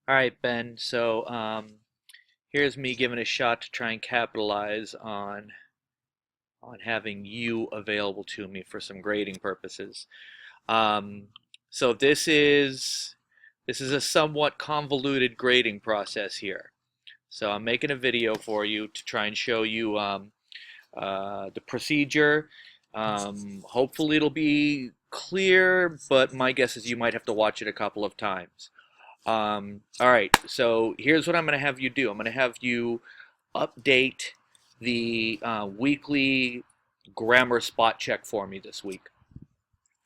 All right, Ben. So here's me giving a shot to try and capitalize on having you available to me for some grading purposes. Um, so this is a somewhat convoluted grading process here. So I'm making a video for you to try and show you the procedure. Hopefully it'll be clear, but my guess is you might have to watch it a couple of times. All right, so here's what I'm going to have you do. I'm going to have you update the weekly grammar spot check for me this week.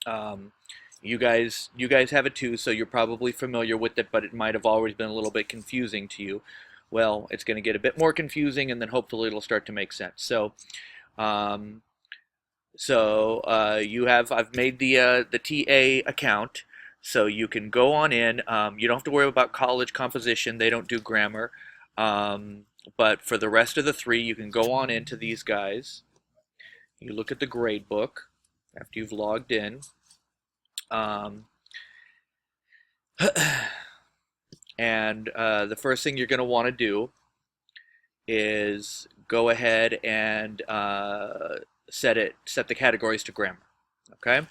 Um, you guys have it too, so you're probably familiar with it, but it might have always been a little bit confusing to you. Well, it's going to get a bit more confusing, and then hopefully it'll start to make sense. Um, I've made the TA account, so you can go on in. You don't have to worry about college composition; they don't do grammar. But for the rest of the three, you can go on into these guys. You look at the grade book after you've logged in. Um, and the first thing you're going to want to do is go ahead and set the categories to grammar. Okay.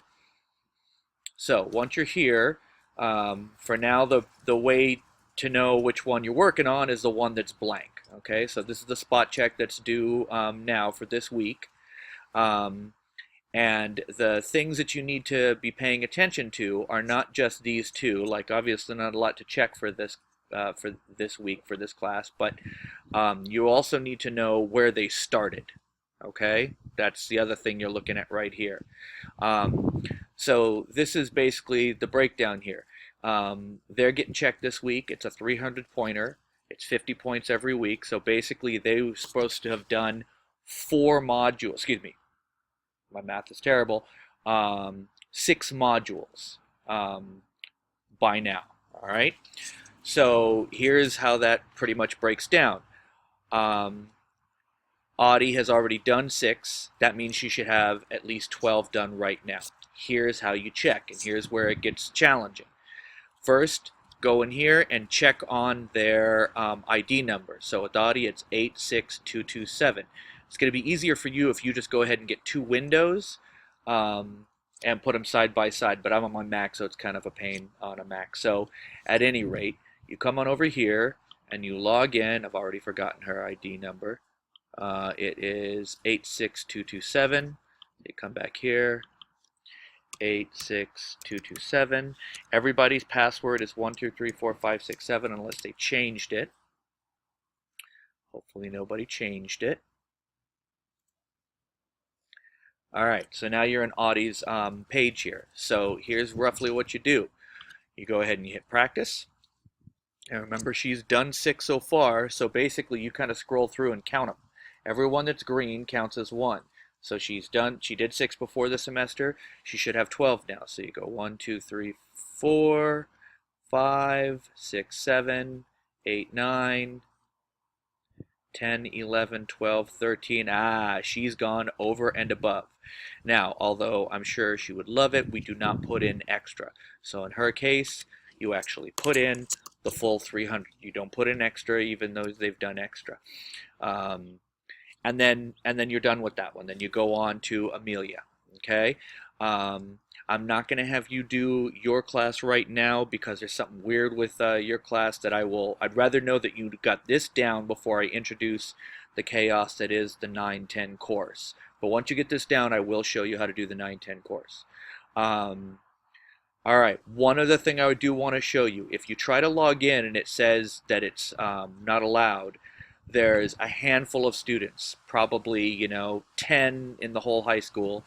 So once you're here, for now the way to know which one you're working on is the one that's blank. Okay. So this is the spot check that's due now for this week. Um, And the things that you need to be paying attention to are not just these two. Like obviously not a lot to check for this week for this class, but you also need to know where they started. Okay, that's the other thing you're looking at right here. Um, so this is basically the breakdown here. They're getting checked this week. It's a 300 pointer. It's 50 points every week. So basically they were supposed to have done 4 modules. Excuse me, my math is terrible, 6 modules by now. All right. So here's how that pretty much breaks down. Um, Audie has already done 6. That means she should have at least 12 done right now. Here's how you check, and here's where it gets challenging. First, go in here and check on their ID number. So with Audie, it's 86227. It's going to be easier for you if you just go ahead and get 2 windows and put them side by side, but I'm on my Mac, so it's kind of a pain on a Mac. So at any rate, you come on over here and you log in. I've already forgotten her ID number. It is 86227. You come back here, 86227. Everybody's password is 123456 7 unless they changed it. Hopefully nobody changed it. All right, so now you're in Audie's page here. So here's roughly what you do. You go ahead and you hit practice. And remember, she's done 6 so far, so basically you kind of scroll through and count them. Every one that's green counts as 1. So she did 6 before the semester. She should have 12 now. So you go 1, 2, 3, 4, 5, 6, 7, 8, 9, 10, 11, 12, 13. She's gone over and above. Now, although I'm sure she would love it, we do not put in extra. So in her case, you actually put in the full 300. You don't put in extra, even though they've done extra. And then you're done with that one. Then you go on to Amelia. Okay. I'm not going to have you do your class right now because there's something weird with your class that I'd rather know that you got this down before I introduce the chaos that is the 9-10 course. But once you get this down, I will show you how to do the 9-10 course. All right, one other thing I do want to show you. If you try to log in and it says that it's not allowed, there's a handful of students, probably 10 in the whole high school,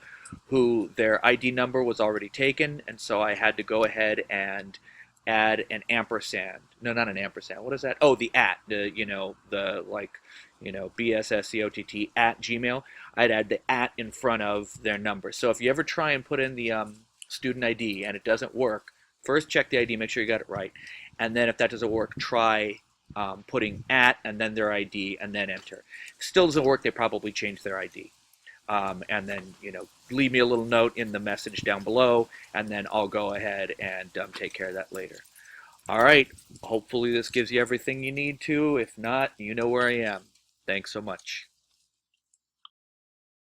who their ID number was already taken, and so I had to go ahead and add an ampersand. No, not an ampersand. What is that? Oh, the at. BSSCOTT at Gmail. I'd add the at in front of their number. So if you ever try and put in the student ID and it doesn't work, first check the ID, make sure you got it right, and then if that doesn't work, try putting at and then their ID and then enter. If it still doesn't work, they probably changed their ID. And then, leave me a little note in the message down below, and then I'll go ahead and take care of that later. All right, hopefully this gives you everything you need to. If not, you know where I am. Thanks so much.